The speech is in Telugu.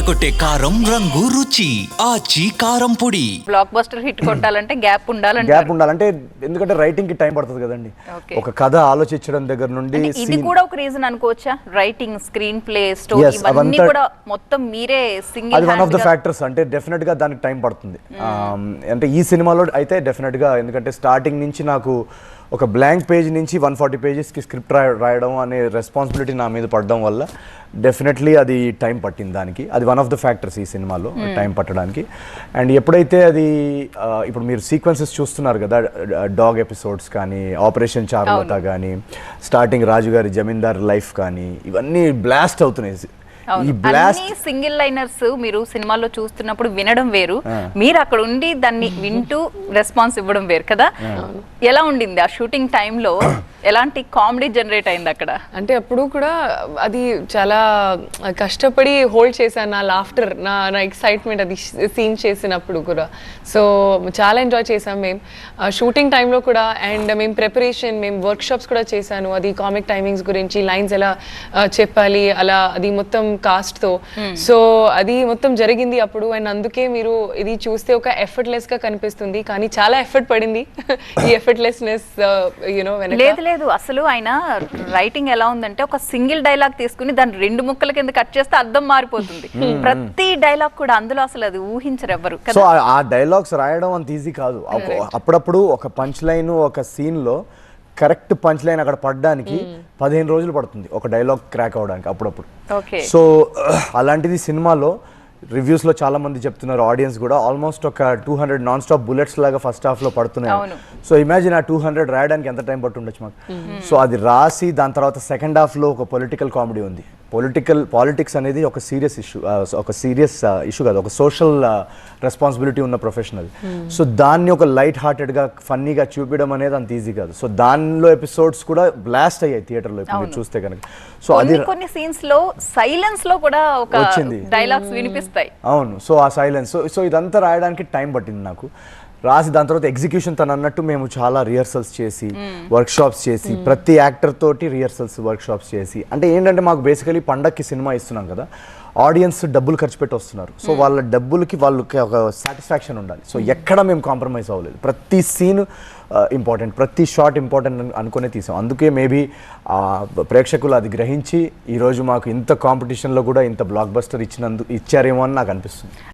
అదరగొట్టే కారం రంగు రుచి ఆచి కారం పొడి. బ్లాక్ బస్టర్ హిట్ కొట్టాలంటే గ్యాప్ ఉండాలంటే ఎందుకంటే రైటింగ్ కి టైం పడుతుంది కదండి. ఒక కథ ఆలోచించడం దగ్గర నుండి ఇది కూడా ఒక రీజన్ అనుకోవచ్చా? రైటింగ్, స్క్రీన్ ప్లే, స్టోరీ ఇవన్నీ కూడా మొత్తం మీరే సింగిల్ అది వన్ ఆఫ్ ద ఫ్యాక్టర్స్. అంటే డెఫినెట్ గా దానికి టైం పడుతుంది. అంటే ఈ సినిమాలో అయితే డెఫినెట్ గా, ఎందుకంటే స్టార్టింగ్ నుంచి నాకు ఒక బ్లాంక్ పేజ్ నుంచి 140 పేజెస్కి స్క్రిప్ట్ రాయడం అనే రెస్పాన్సిబిలిటీ నా మీద పడడం వల్ల డెఫినెట్లీ అది టైం పట్టింది. దానికి అది వన్ ఆఫ్ ద ఫ్యాక్టర్స్ ఈ సినిమాలో టైం పట్టడానికి. అండ్ ఎప్పుడైతే అది ఇప్పుడు మీరు సీక్వెన్సెస్ చూస్తున్నారు కదా, డాగ్ ఎపిసోడ్స్ కానీ, ఆపరేషన్ చారులత కానీ, స్టార్టింగ్ రాజుగారి జమీందార్ లైఫ్ కానీ, ఇవన్నీ బ్లాస్ట్ అవుతున్నాయి. ఈ బ్లాస్ట్ సింగిల్ లైనర్స్ మీరు సినిమాలో చూస్తున్నప్పుడు వినడం వేరు, మీరు అక్కడ ఉండి దాన్ని వింటూ రెస్పాన్స్ ఇవ్వడం వేరు కదా. ఎలా ఉండింది ఆ షూటింగ్ టైంలో? ఎలాంటి కామెడీ జనరేట్ అయింది అక్కడ? అంటే అప్పుడు కూడా అది చాలా కష్టపడి హోల్డ్ చేశాను నా లాఫ్టర్, నా ఎక్సైట్మెంట్ అది సీన్ చేసినప్పుడు కూడా. సో చాలా ఎంజాయ్ చేసాం మేము షూటింగ్ టైంలో కూడా. అండ్ మేము ప్రిపరేషన్, మేము వర్క్షాప్స్ కూడా చేశాను. అది కామిక్ టైమింగ్స్ గురించి, లైన్స్ ఎలా చెప్పాలి అలా, అది మొత్తం కాస్ట్తో. సో అది మొత్తం జరిగింది అప్పుడు. అండ్ అందుకే మీరు ఇది చూస్తే ఒక ఎఫర్ట్లెస్గా కనిపిస్తుంది, కానీ చాలా ఎఫర్ట్ పడింది ఈ ఎఫర్ట్లెస్నెస్ యూనో వెనక. లేదు, అసలు ఆయన రైటింగ్ ఎలా ఉందంటే ఒక సింగిల్ డైలాగ్ తీసుకుని దాన్ని 2 ముక్కల కింద కట్ చేస్తే అర్థం మారిపోతుంది. ప్రతి డైలాగ్ కూడా అందులో అసలు అది ఊహించరు ఎవ్వరు. సో ఆ డైలాగ్స్ రాయడం అంత ఈజీ కాదు. అప్పుడప్పుడు ఒక పంచ్ లైన్ ఒక సీన్ లో కరెక్ట్ పంచ్ లైన్ అక్కడ పడడానికి 15 రోజులు పడుతుంది ఒక డైలాగ్ క్రాక్ అవడానికి అప్పుడప్పుడు. సో అలాంటిది సినిమాలో రివ్యూస్లో చాలా మంది చెప్తున్నారు, ఆడియన్స్ కూడా, ఆల్మోస్ట్ ఒక 200 నాన్ స్టాప్ బుల్లెట్స్ లాగా ఫస్ట్ హాఫ్లో పడుతున్నాయి. సో ఇమాజిన్ ఆ 200 రాయడానికి ఎంత టైం పట్టుండొచ్చు మాకు. సో అది రాసి దాని తర్వాత సెకండ్ హాఫ్లో ఒక పొలిటికల్ కామెడీ ఉంది. పాలిటిక్స్ అనేది ఒక సీరియస్ ఇష్యూ కాదు, ఒక సోషల్ రెస్పాన్సిబిలిటీ ఉన్న ప్రొఫెషనల్. సో దాన్ని ఒక లైట్ హార్టెడ్గా ఫన్నీగా చూపించడం అనేది అంత ఈజీ కాదు. సో దానిలో ఎపిసోడ్స్ కూడా బ్లాస్ట్ అయ్యాయి థియేటర్లో ఇప్పుడు మీరు చూస్తే కనుక. సో అది కొన్ని సీన్స్ లో సైలెన్స్ లో కూడా ఒక డైలాగ్స్ వినిపిస్తాయి. అవును. సో ఆ సైలెన్స్, సో ఇదంతా రాయడానికి టైం పట్టింది నాకు. రాసి దాని తర్వాత ఎగ్జిక్యూషన్ తను అన్నట్టు మేము చాలా రిహర్సల్స్ చేసి, వర్క్షాప్స్ చేసి, ప్రతి యాక్టర్ తోటి రిహర్సల్స్ వర్క్షాప్స్ చేసి. అంటే ఏంటంటే మాకు బేసికలీ పండక్కి సినిమా ఇస్తున్నాం కదా, ఆడియన్స్ డబ్బులు ఖర్చు పెట్టి వస్తున్నారు. సో వాళ్ళ డబ్బులకి వాళ్ళకి ఒక సాటిస్ఫాక్షన్ ఉండాలి. సో ఎక్కడ మేము కాంప్రమైజ్ అవ్వలేదు. ప్రతి సీన్ ఇంపార్టెంట్, ప్రతి షాట్ ఇంపార్టెంట్ అనుకునే తీసాం. అందుకే మేబీ ప్రేక్షకులు అది గ్రహించి ఈరోజు మాకు ఇంత కాంపిటీషన్లో కూడా ఇంత బ్లాక్ బస్టర్ ఇచ్చారేమో అని నాకు అనిపిస్తుంది.